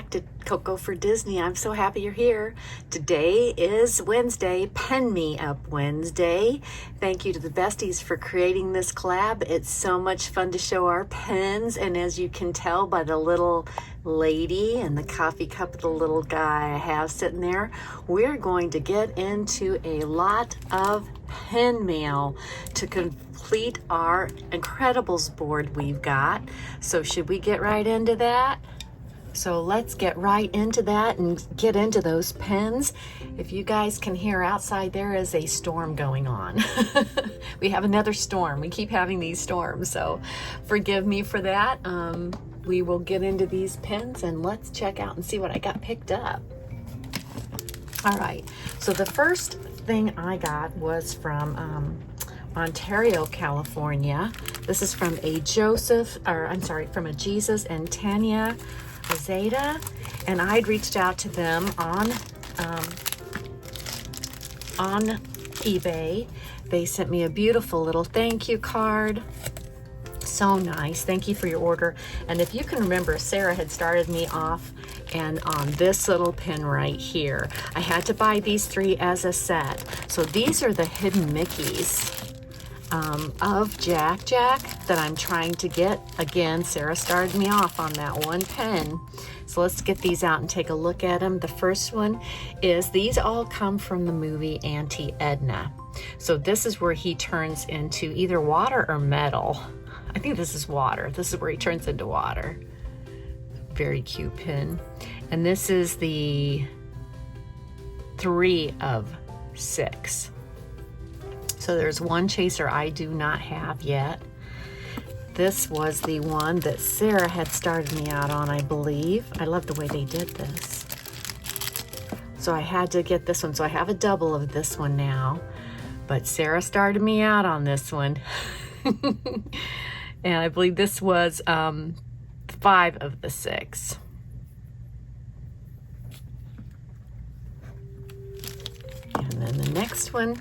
back to Coco for Disney. I'm so happy you're here. Today is Wednesday, Pen Me Up Wednesday. Thank you to the besties for creating this collab. It's so much fun to show our pens, and as you can tell by the little lady and the coffee cup of the little guy I have sitting there, we're going to get into a lot of pen mail to complete our Incredibles board we've got. So should we get right into that? So let's get right into that and get into those pens. If you guys can hear outside, there is a storm going on. We have another storm. We keep having these storms, so forgive me for that. We will get into these pens and let's check out and see what I got picked up. All right, so the first thing I got was from Ontario, California. This is from a from a Jesus and Tanya Azeda, and I'd reached out to them on eBay. They sent me a beautiful little thank you card. So nice. Thank you for your order. And if you can remember, Sarah had started me off and on this little pen right here. I had to buy these 3 as a set. So these are the hidden Mickeys of Jack Jack that I'm trying to get. Again, Sarah started me off on that one pen. So let's get these out and take a look at them. The first one is, these all come from the movie Auntie Edna. So this is where he turns into either water or metal. I think this is water. This is where he turns into water. Very cute pen. And this is the 3 of 6. So there's one chaser I do not have yet. This was the one that Sarah had started me out on, I believe. I love the way they did this. So I had to get this one. So I have a double of this one now. But Sarah started me out on this one. And I believe this was 5 of the 6. And then the next one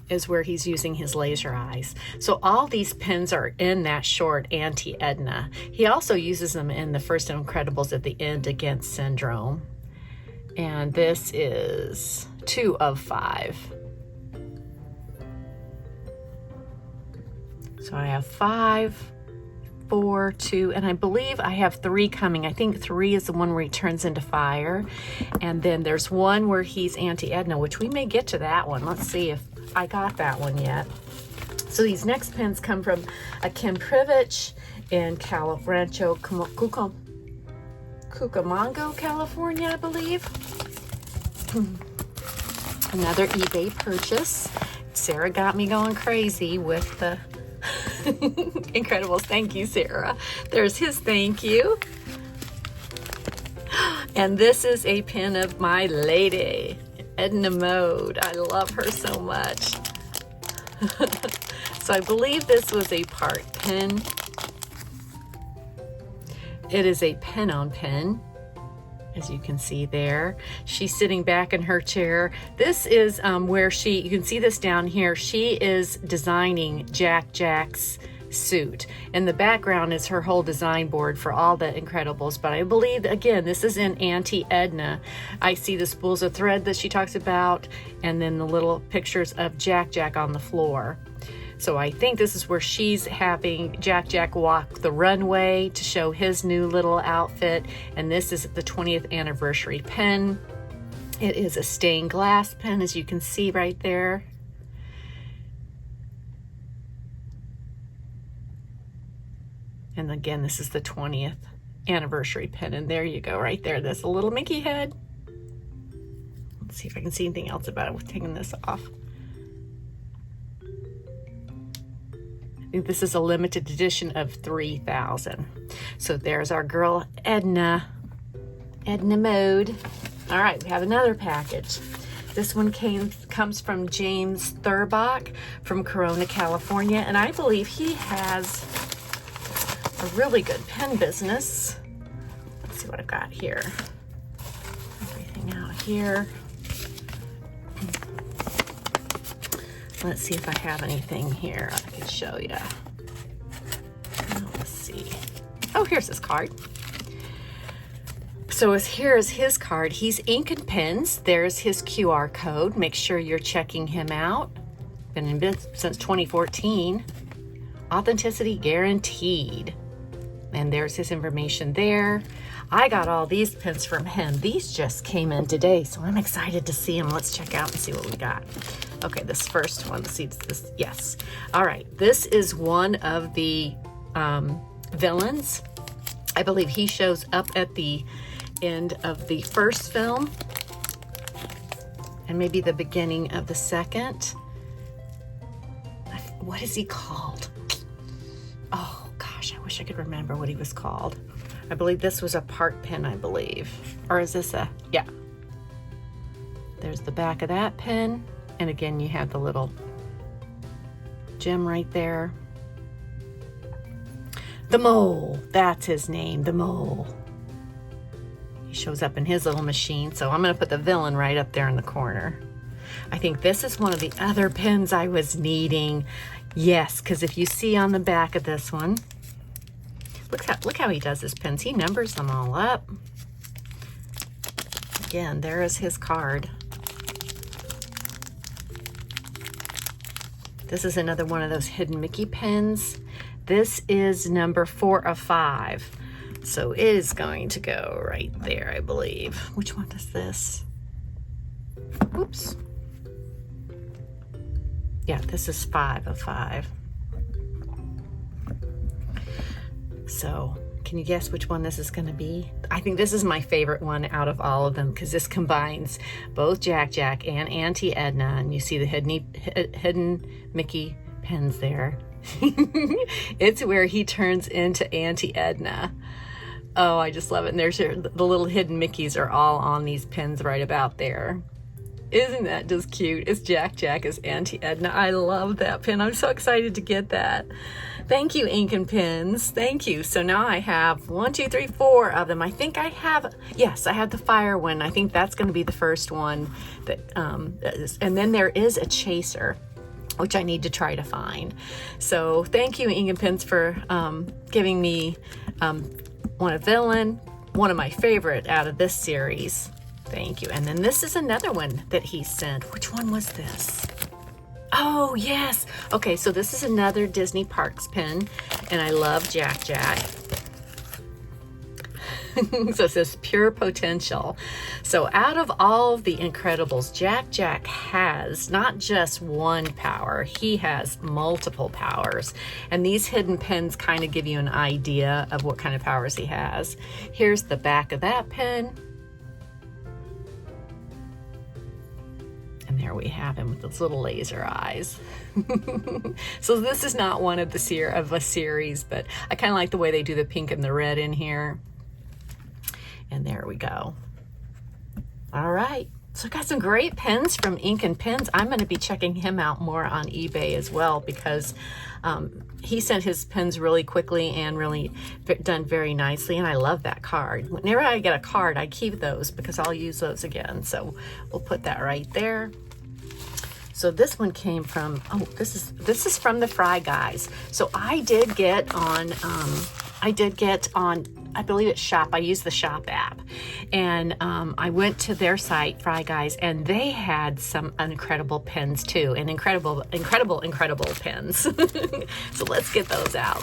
is where he's using his laser eyes. So all these pens are in that short Auntie Edna. He also uses them in the first Incredibles at the end against Syndrome. And this is 2 of 5. So I have 5, 4, 2, and I believe I have 3 coming. I think 3 is the one where he turns into fire. And then there's one where he's Auntie Edna, which we may get to that one. Let's see if I got that one yet. So these next pens come from a Kim Privich in Rancho Cucamonga, California, I believe. Another eBay purchase. Sarah got me going crazy with the Incredibles. Thank you, Sarah. There's his thank you. And this is a pen of my lady, Edna Mode. I love her so much. So I believe this was a part pen. It is a pen on pen, as you can see there. She's sitting back in her chair. This is where you can see this down here. She is designing Jack Jack's suit. In the background is her whole design board for all the Incredibles, but I believe, again, this is in Auntie Edna. I see the spools of thread that she talks about, and then the little pictures of Jack Jack on the floor. So I think this is where she's having Jack Jack walk the runway to show his new little outfit. And this is the 20th anniversary pen. It is a stained glass pen, as you can see right there. And again, this is the 20th anniversary pen. And there you go, right there. That's a little Mickey head. Let's see if I can see anything else about it with taking this off. I think this is a limited edition of 3,000. So there's our girl Edna Mode. All right, we have another package. This one comes from James Thurbach from Corona, California, and I believe he has a really good pen business. Let's see what I've got here. Everything out here. Let's see if I have anything here I can show you. Let's see. Oh, here's his card. So here is his card. He's Ink and Pens. There's his QR code. Make sure you're checking him out. Been in business since 2014. Authenticity guaranteed. And there's his information there. I got all these pens from him. These just came in today, so I'm excited to see them. Let's check out and see what we got. Okay, this first one, let's see, this, yes. All right, this is one of the villains. I believe he shows up at the end of the first film and maybe the beginning of the second. What is he called? Oh gosh, I wish I could remember what he was called. I believe this was a part pen, I believe. Or is this a, yeah. There's the back of that pen. And again, you have the little gem right there. The Mole, that's his name, the Mole. He shows up in his little machine, so I'm gonna put the villain right up there in the corner. I think this is one of the other pens I was needing. Yes, because if you see on the back of this one, look how he does his pens. He numbers them all up. Again, there is his card. This is another one of those hidden Mickey pens. This is number 4 of 5. So it is going to go right there, I believe. Which one is this? Oops. Yeah, this is 5 of 5. So can you guess which one this is going to be? I think this is my favorite one out of all of them because this combines both Jack Jack and Auntie Edna. And you see the hidden Mickey pens there. It's where he turns into Auntie Edna. Oh, I just love it. And there's the little hidden Mickeys are all on these pens right about there. Isn't that just cute? It's Jack Jack as Auntie Edna. I love that pen. I'm so excited to get that. Thank you, Ink and Pens. Thank you. So now I have 1, 2, 3, 4 of them. I think I have, yes, I have the fire one. I think that's going to be the first one. And then there is a chaser, which I need to try to find. So thank you, Ink and Pens, for giving me one villain, one of my favorite out of this series. Thank you. And then this is another one that he sent. Which one was this? Oh, yes. Okay, so this is another Disney Parks pen, and I love Jack Jack. So it says Pure Potential. So out of all of the Incredibles, Jack Jack has not just one power, he has multiple powers. And these hidden pens kind of give you an idea of what kind of powers he has. Here's the back of that pen. And there we have him with those little laser eyes. So this is not one of a series, but I kind of like the way they do the pink and the red in here. And there we go. All right. So I got some great pens from Ink and Pens. I'm going to be checking him out more on eBay as well because he sent his pens really quickly and really done very nicely. And I love that card. Whenever I get a card, I keep those because I'll use those again. So we'll put that right there. So this one came from, oh, this is from the Fry Guys. So I did get on, I believe it's Shop. I use the Shop app. And I went to their site, Fry Guys, and they had some incredible pens too. And incredible pens. So let's get those out.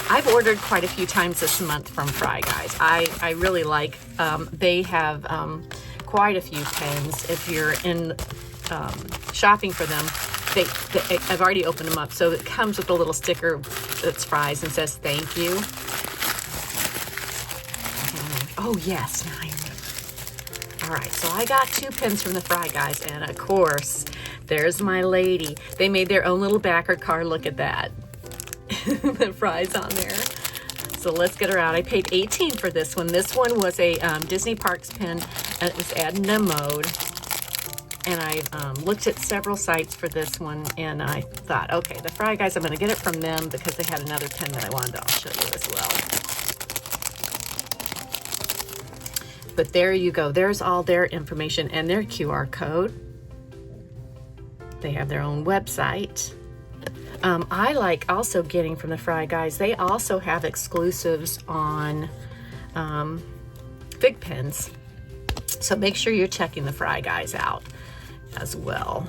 I've ordered quite a few times this month from Fry Guys. I really like, they have quite a few pens. If you're in shopping for them, I've already opened them up. So it comes with a little sticker that's Fry's and says thank you. Oh yes, now I remember. All right, so I got 2 pens from the Fry Guys, and of course, there's my lady. They made their own little backer card. Look at that. The Fry's on there. So let's get her out. I paid $18 for this one. This one was a Disney Parks pen, and it was Edna mode. And I looked at several sites for this one, and I thought, okay, the Fry Guys, I'm going to get it from them because they had another pen that I wanted. I'll show you as well. But there you go. There's all their information and their QR code. They have their own website. I like also getting from the Fry Guys, they also have exclusives on Fig pens. So make sure you're checking the Fry Guys out as well.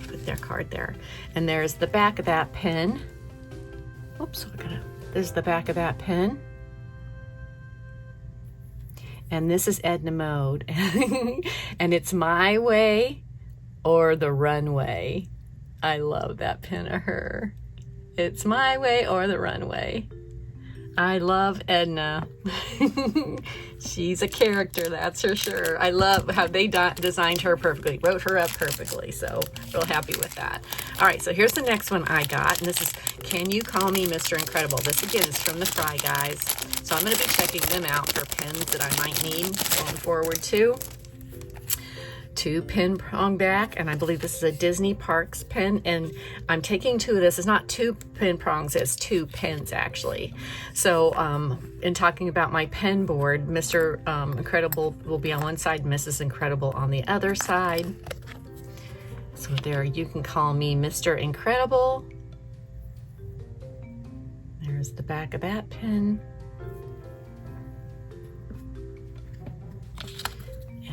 Put their card there. And there's the back of that pen. Oops, there's the back of that pen. And this is Edna Mode. And it's My Way or the Runway. I love that pen of her. It's My Way or the Runway. I love Edna. She's a character, that's for sure. I love how they designed her perfectly, wrote her up perfectly, so real happy with that. All right, so here's the next one I got, and this is Can You Call Me Mr. Incredible? This again is from the Fry Guys, so I'm going to be checking them out for pens that I might need going forward too. 2 pin prong back, and I believe this is a Disney Parks pen, and I'm taking 2 of this. It's not 2 pin prongs, it's 2 pens actually. So in talking about my pen board, Mr. Incredible will be on one side, Mrs. Incredible on the other side. So there, You Can Call Me Mr. Incredible. There's the back of that pen.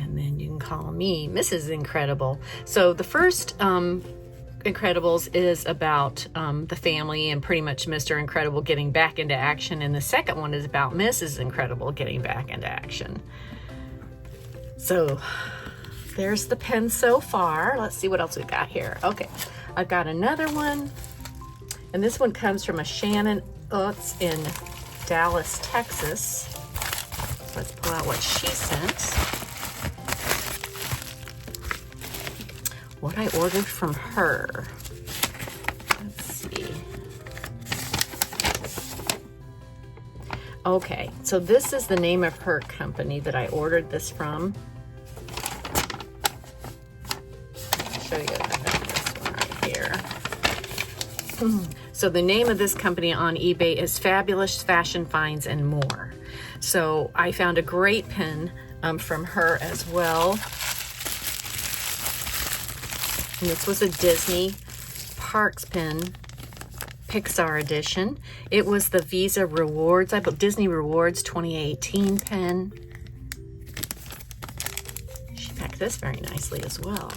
And then You Can Call Me Mrs. Incredible. So the first Incredibles is about the family and pretty much Mr. Incredible getting back into action. And the second one is about Mrs. Incredible getting back into action. So there's the pen so far. Let's see what else we got here. Okay, I've got another one. And this one comes from a Shannon Utz in Dallas, Texas. Let's pull out what she sent. What I ordered from her. Let's see. Okay, so this is the name of her company that I ordered this from. I'll show you this one right here. So the name of this company on eBay is Fabulous Fashion Finds and More. So I found a great pen from her as well. And this was a Disney Parks pen, Pixar edition. It was the Visa Rewards, Disney Rewards 2018 pen. She packed this very nicely as well.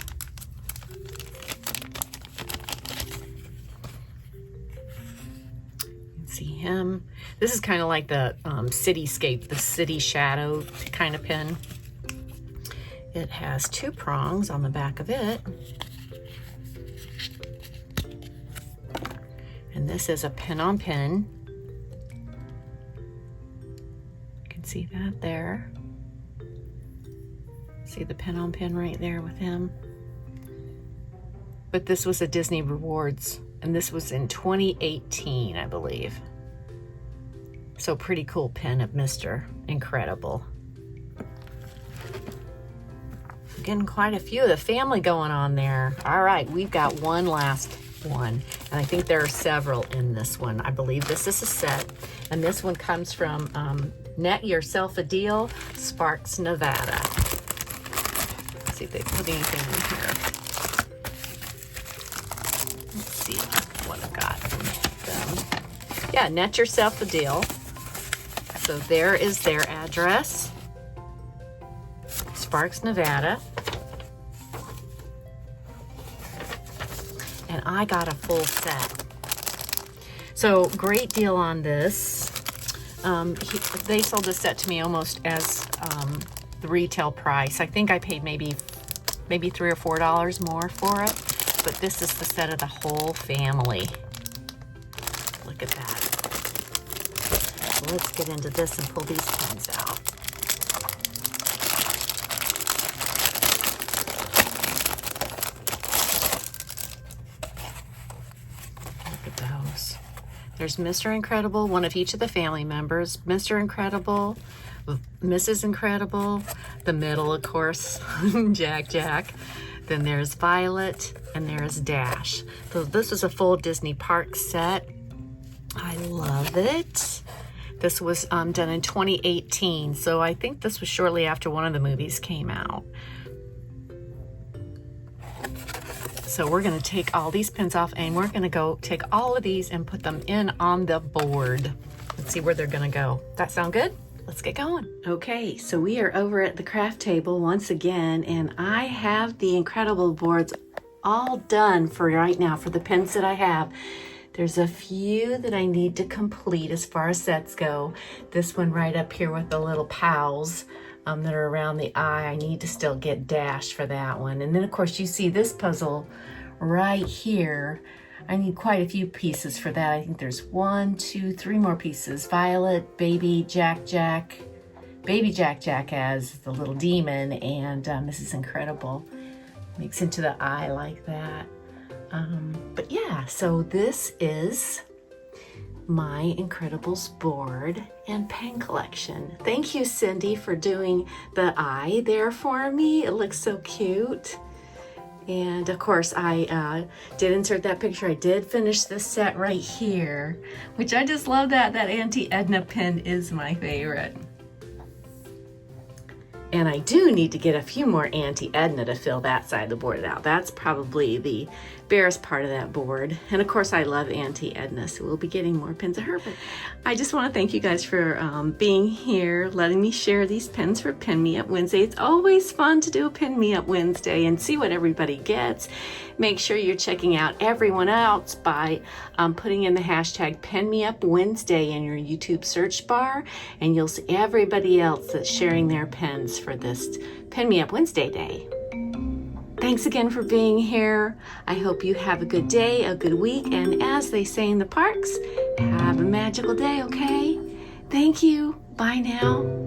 You can see him. This is kind of like the cityscape, the city shadow kind of pen. It has 2 prongs on the back of it. And this is a pen on pen. You can see that there. See the pen on pen right there with him. But this was a Disney Rewards, and this was in 2018, I believe. So pretty cool pen of Mr. Incredible. Getting quite a few of the family going on there. All right, we've got one last one, and I think there are several in this one. I believe this is a set, and this one comes from Net Yourself a Deal, Sparks, Nevada. Let's see if they put anything in here. Let's see what I've got from them. Yeah, Net Yourself a Deal. So there is their address, Sparks, Nevada. And I got a full set. So great deal on this. They sold this set to me almost as the retail price. I think I paid maybe $3 or $4 more for it, but this is the set of the whole family. Look at that. So let's get into this and pull these pens out. There's Mr. Incredible, one of each of the family members. Mr. Incredible, Mrs. Incredible, the middle, of course, Jack. Then there's Violet, and there's Dash. So this is a full Disney Parks set. I love it. This was done in 2018, so I think this was shortly after one of the movies came out. So we're gonna take all these pins off and we're gonna go take all of these and put them in on the board. Let's see where they're gonna go. That sound good? Let's get going. Okay, so we are over at the craft table once again, and I have the Incredible boards all done for right now for the pins that I have. There's a few that I need to complete as far as sets go. This one right up here with the little pals that are around the eye, I need to still get dashed for that one. And then of course you see this puzzle right here. I need quite a few pieces for that. I think there's 1, 2, 3 more pieces. Violet, Baby Jack Jack, Baby Jack Jack as the little demon, and Mrs. Incredible makes into the eye like that. But yeah, so this is my Incredibles board and pen collection. Thank you, Cindy, for doing the eye there for me. It looks so cute. And of course, I did insert that picture. I did finish this set right here, which I just love that. That Auntie Edna pin is my favorite. And I do need to get a few more Auntie Edna to fill that side of the board out. That's probably the barest part of that board. And of course, I love Auntie Edna, so we'll be getting more pins of her. But I just want to thank you guys for being here, letting me share these pins for Pin Me Up Wednesday. It's always fun to do a Pin Me Up Wednesday and see what everybody gets. Make sure you're checking out everyone else by putting in the hashtag Pin Me Up Wednesday in your YouTube search bar, and you'll see everybody else that's sharing their pins for this Pin Me Up Wednesday day. Thanks again for being here. I hope you have a good day, a good week, and as they say in the parks, have a magical day, okay? Thank you. Bye now.